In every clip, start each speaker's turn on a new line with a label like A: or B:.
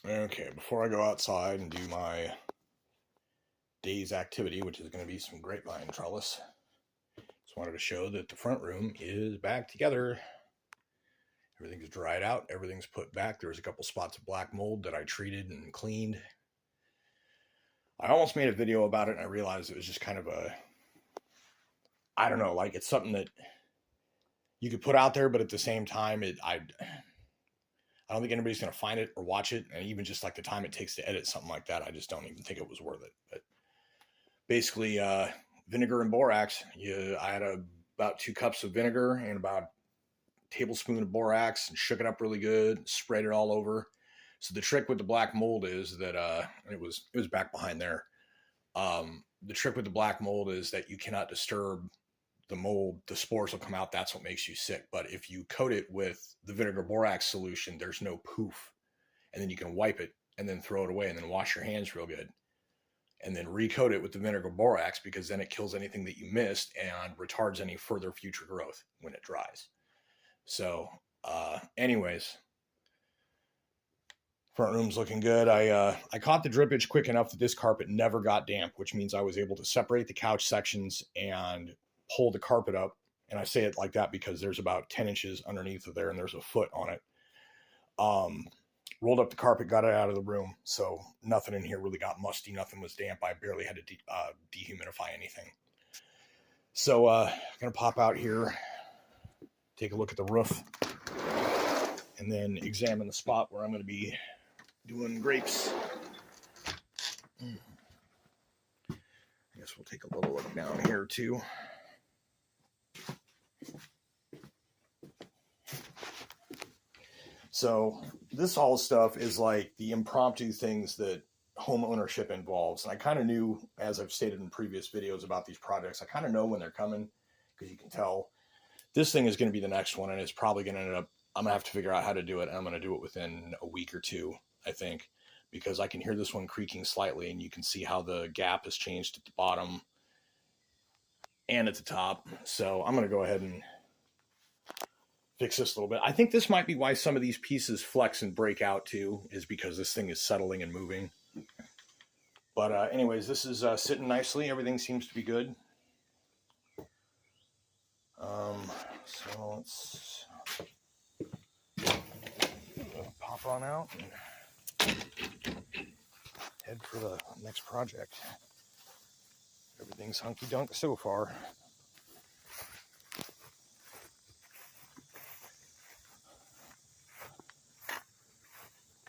A: Okay, before I go outside and do my day's activity, which is going to be some grapevine trellis, just wanted to show that the front room is back together. Everything's dried out, everything's put back. There's a couple spots of black mold that I treated and cleaned. I almost made a video about it and I realized it was just kind of I don't know, like it's something that you could put out there, but at the same time, I don't think anybody's going to find it or watch it. And even just like the time it takes to edit something like that, I just don't even think it was worth it. But basically, vinegar and borax. I had about 2 cups of vinegar and about a tablespoon of borax and shook it up really good, sprayed it all over. So the trick with the black mold is that it was back behind there. The trick with the black mold is that you cannot disturb the mold. The spores will come out. That's what makes you sick. But if you coat it with the vinegar borax solution, there's no poof, and then you can wipe it and then throw it away and then wash your hands real good and then recoat it with the vinegar borax, because then it kills anything that you missed and retards any further future growth when it dries. So anyways, front room's looking good. I caught the drippage quick enough that this carpet never got damp, which means I was able to separate the couch sections and pull the carpet up. And I say it like that because there's about 10 inches underneath of there and there's a foot on it. Rolled up the carpet, got it out of the room, so nothing in here really got musty. Nothing was damp. I barely had to dehumidify anything. So I'm gonna pop out here, take a look at the roof, and then examine the spot where I'm gonna be doing grapes. I guess we'll take a little look down here too. So this all stuff is like the impromptu things that home ownership involves. And I kind of knew, as I've stated in previous videos about these projects, I kind of know when they're coming, because you can tell this thing is going to be the next one, and it's probably going to end up, I'm going to have to figure out how to do it. And I'm going to do it within a week or two, I think, because I can hear this one creaking slightly, and you can see how the gap has changed at the bottom and at the top. So I'm going to go ahead and fix this a little bit. I think this might be why some of these pieces flex and break out too, is because this thing is settling and moving. But anyways, this is sitting nicely. Everything seems to be good. So let's pop on out and head for the next project. Everything's hunky-dunk so far.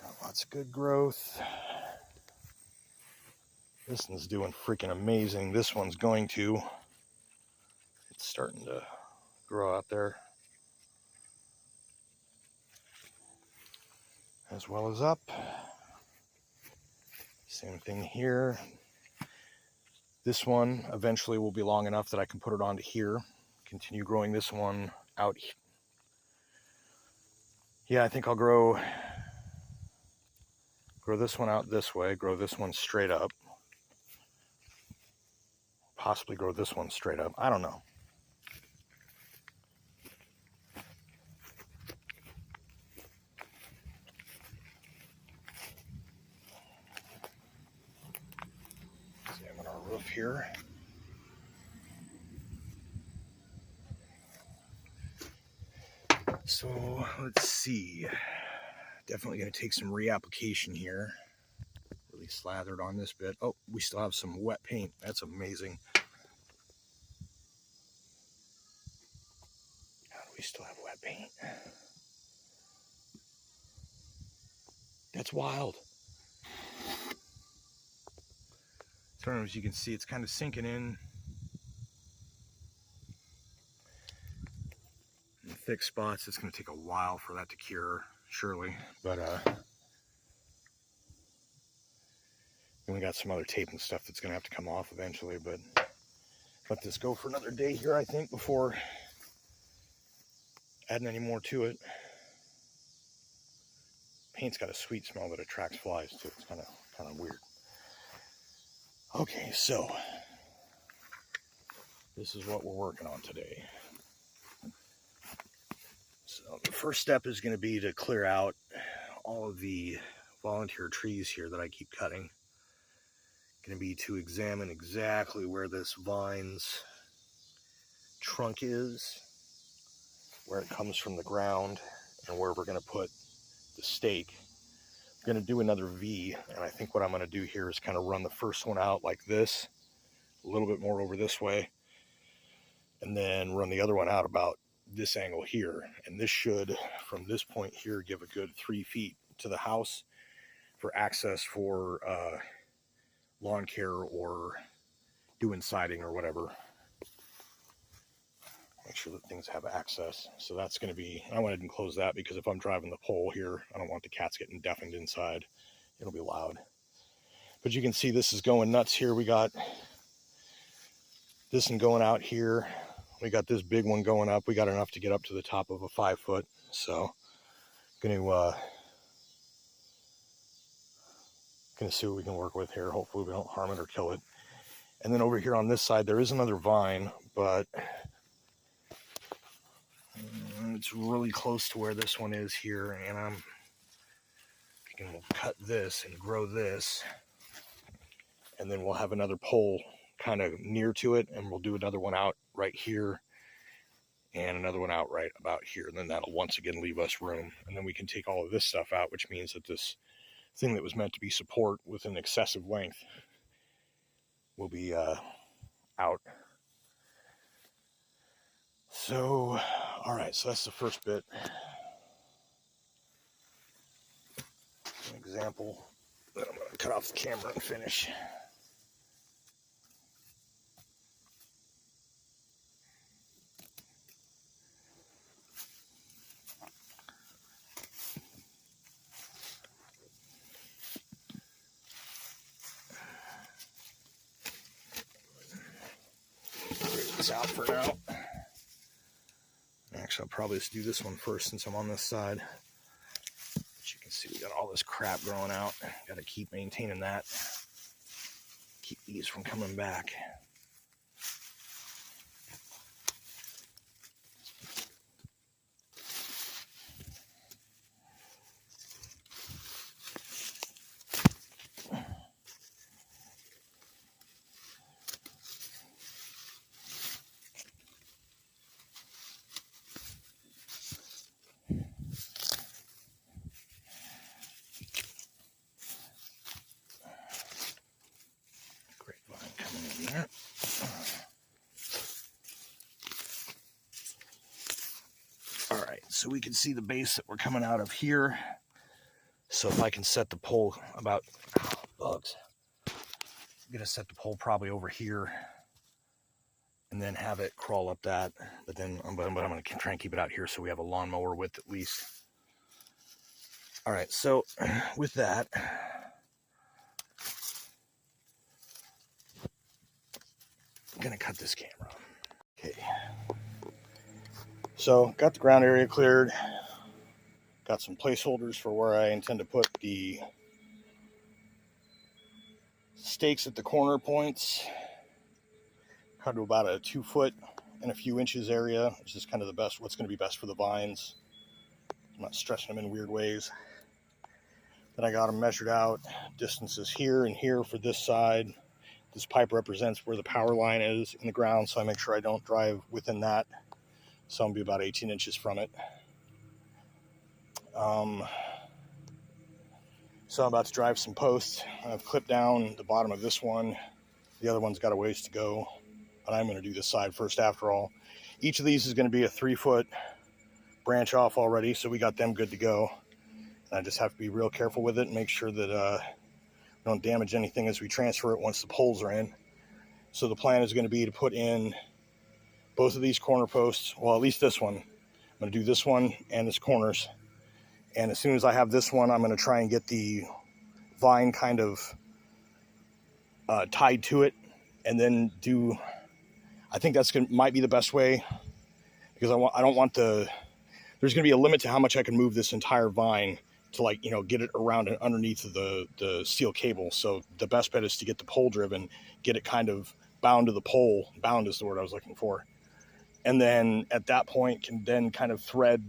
A: Got lots of good growth. This one's doing freaking amazing. This one's going to. It's starting to grow out there, as well as up. Same thing here. This one eventually will be long enough that I can put it onto here. Continue growing this one out. Yeah, I think I'll grow this one out this way, grow this one straight up. Possibly grow this one straight up. I don't know. Examine our roof here. So let's see. Definitely going to take some reapplication here. Really slathered on this bit. Oh, we still have some wet paint. That's amazing. How do we still have wet paint? That's wild. So as you can see, it's kind of sinking in thick spots. It's going to take a while for that to cure, surely. But then we got some other tape and stuff that's going to have to come off eventually. But let this go for another day here, I think, before adding any more to it. Paint's got a sweet smell that attracts flies too. It's kind of weird. Okay, so this is what we're working on today. So the first step is going to be to clear out all of the volunteer trees here that I keep cutting. Going to be to examine exactly where this vine's trunk is, where it comes from the ground, and where we're going to put the stake. I'm going to do another V, and I think what I'm going to do here is kind of run the first one out like this, a little bit more over this way, and then run the other one out about this angle here. And this should, from this point here, give a good 3 feet to the house for access for lawn care or doing siding or whatever. Make sure that things have access. So that's going to be, I went ahead and close that because if I'm driving the pole here, I don't want the cats getting deafened inside. It'll be loud. But you can see this is going nuts here. We got this one going out here. We got this big one going up. We got enough to get up to the top of a 5 foot. So going to see what we can work with here. Hopefully we don't harm it or kill it. And then over here on this side, there is another vine, but it's really close to where this one is here. And I'm going to cut this and grow this. And then we'll have another pole kind of near to it, and we'll do another one out right here and another one out right about here. And then that'll once again leave us room. And then we can take all of this stuff out, which means that this thing that was meant to be support with an excessive length will be out. So, all right, so that's the first bit. An example that I'm going to cut off the camera and finish. Out for now. Actually, I'll probably just do this one first since I'm on this side. As you can see, we got all this crap growing out. Got to keep maintaining that. Keep these from coming back. Alright, so we can see the base that we're coming out of here. So if I can set the pole about, bugs, I'm going to set the pole probably over here and then have it crawl up that. But I'm going to try and keep it out here so we have a lawnmower width at least. Alright, so with that, I'm going to cut this camera. Okay. So, got the ground area cleared. Got some placeholders for where I intend to put the stakes at the corner points. Cut to about a 2 foot and a few inches area, which is kind of the best, what's going to be best for the vines. I'm not stretching them in weird ways. Then I got them measured out. Distances here and here for this side. This pipe represents where the power line is in the ground, so I make sure I don't drive within that. So I'm going to be about 18 inches from it. So I'm about to drive some posts. I've clipped down the bottom of this one. The other one's got a ways to go, but I'm going to do this side first after all. Each of these is going to be a 3 foot branch off already, so we got them good to go. And I just have to be real careful with it and make sure that we don't damage anything as we transfer it once the poles are in. So the plan is going to be to put in both of these corner posts, well, at least this one. I'm going to do this one and this corners. And as soon as I have this one, I'm going to try and get the vine kind of tied to it. And then do, I think that's might be the best way. Because I don't want there's going to be a limit to how much I can move this entire vine to, like, get it around and underneath of the steel cable. So the best bet is to get the pole driven, get it kind of bound to the pole. Bound is the word I was looking for. And then at that point can then kind of thread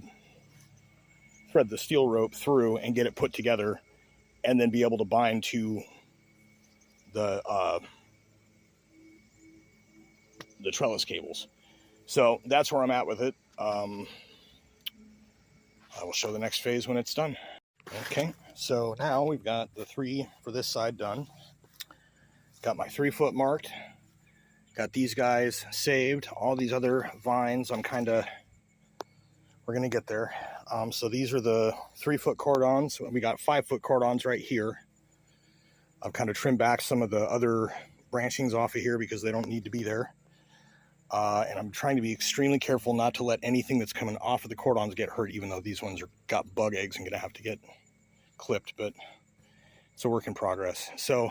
A: the steel rope through and get it put together and then be able to bind to the trellis cables. So that's where I'm at with it. I will show the next phase when it's done. Okay, so now we've got the 3 for this side done. Got my 3 foot marked. Got these guys saved. All these other vines, we're gonna get there. So these are the 3 foot cordons. We got 5 foot cordons right here. I've kind of trimmed back some of the other branchings off of here because they don't need to be there. And I'm trying to be extremely careful not to let anything that's coming off of the cordons get hurt, even though these ones got bug eggs and gonna have to get clipped, but it's a work in progress. So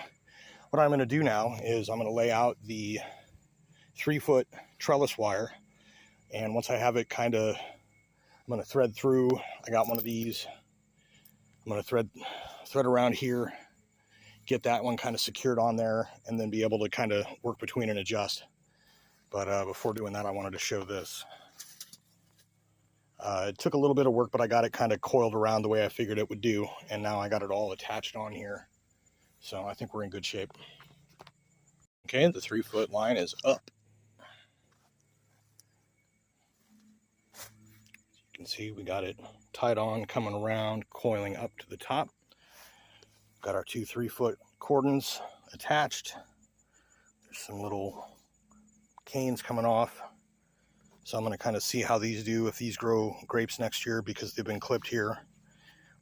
A: what I'm gonna do now is I'm gonna lay out the 3 foot trellis wire, and once I have it I'm gonna thread through. I got one of these. I'm gonna thread around here, get that one kind of secured on there, and then be able to kind of work between and adjust. But before doing that, I wanted to show this. It took a little bit of work, but I got it kind of coiled around the way I figured it would do, and now I got it all attached on here. So I think we're in good shape. Okay, the 3 foot line is up. You can see we got it tied on, coming around, coiling up to the top. Got our 2 3 foot cordons attached. There's some little canes coming off. So I'm going to kind of see how these do, if these grow grapes next year, because they've been clipped here.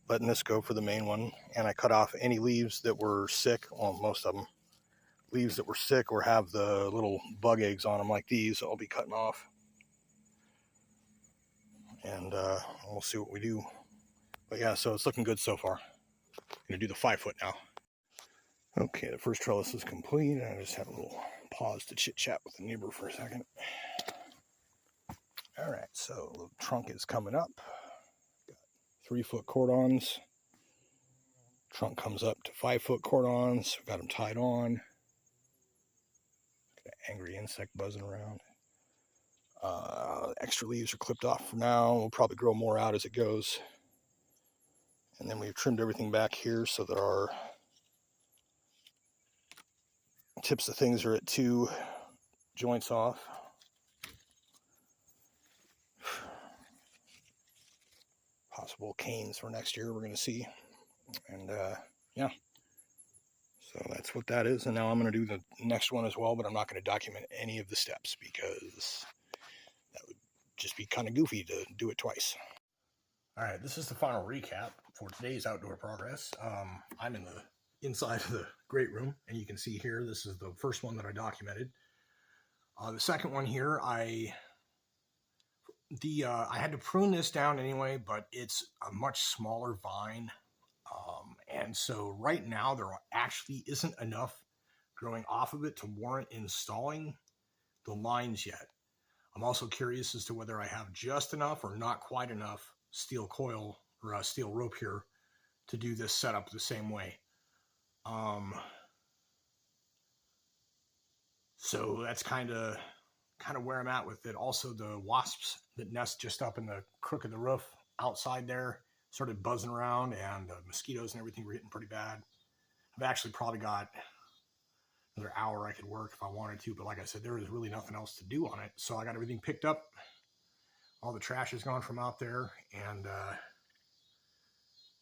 A: Letting this go for the main one. And I cut off any leaves that were sick, well, most of them. Leaves that were sick or have the little bug eggs on them like these, I'll be cutting off. And we'll see what we do. But yeah, so it's looking good so far. I'm going to do the 5 foot now. Okay, the first trellis is complete. I just had a little pause to chit chat with the neighbor for a second. All right, so the trunk is coming up. Got 3 foot cordons. Trunk comes up to 5 foot cordons. Got them tied on. Got an angry insect buzzing around. Extra leaves are clipped off for now. We'll probably grow more out as it goes. And then we've trimmed everything back here so that our tips of things are at 2 joints off. Possible canes for next year, we're going to see. And yeah, so that's what that is. And now I'm going to do the next one as well, but I'm not going to document any of the steps because that would just be kind of goofy to do it twice. All right, this is the final recap for today's outdoor progress. I'm in the inside of the great room, and you can see here, this is the first one that I documented. The second one here, I had to prune this down anyway, but it's a much smaller vine. And so right now there actually isn't enough growing off of it to warrant installing the lines yet. I'm also curious as to whether I have just enough or not quite enough steel coil or steel rope here to do this setup the same way. So that's kind of where I'm at with it. Also, the wasps that nest just up in the crook of the roof outside there started buzzing around, and the mosquitoes and everything were getting pretty bad. I've actually probably got another hour I could work if I wanted to, but like I said, there was really nothing else to do on it. So I got everything picked up. All the trash is gone from out there, and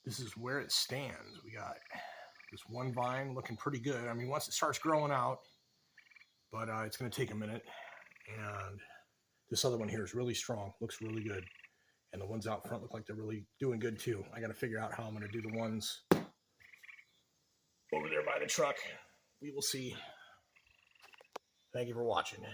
A: this is where it stands. We got this one vine looking pretty good. I mean, once it starts growing out, but it's going to take a minute. And this other one here is really strong, looks really good. And the ones out front look like they're really doing good too. I got to figure out how I'm going to do the ones over there by the truck. We will see. Thank you for watching.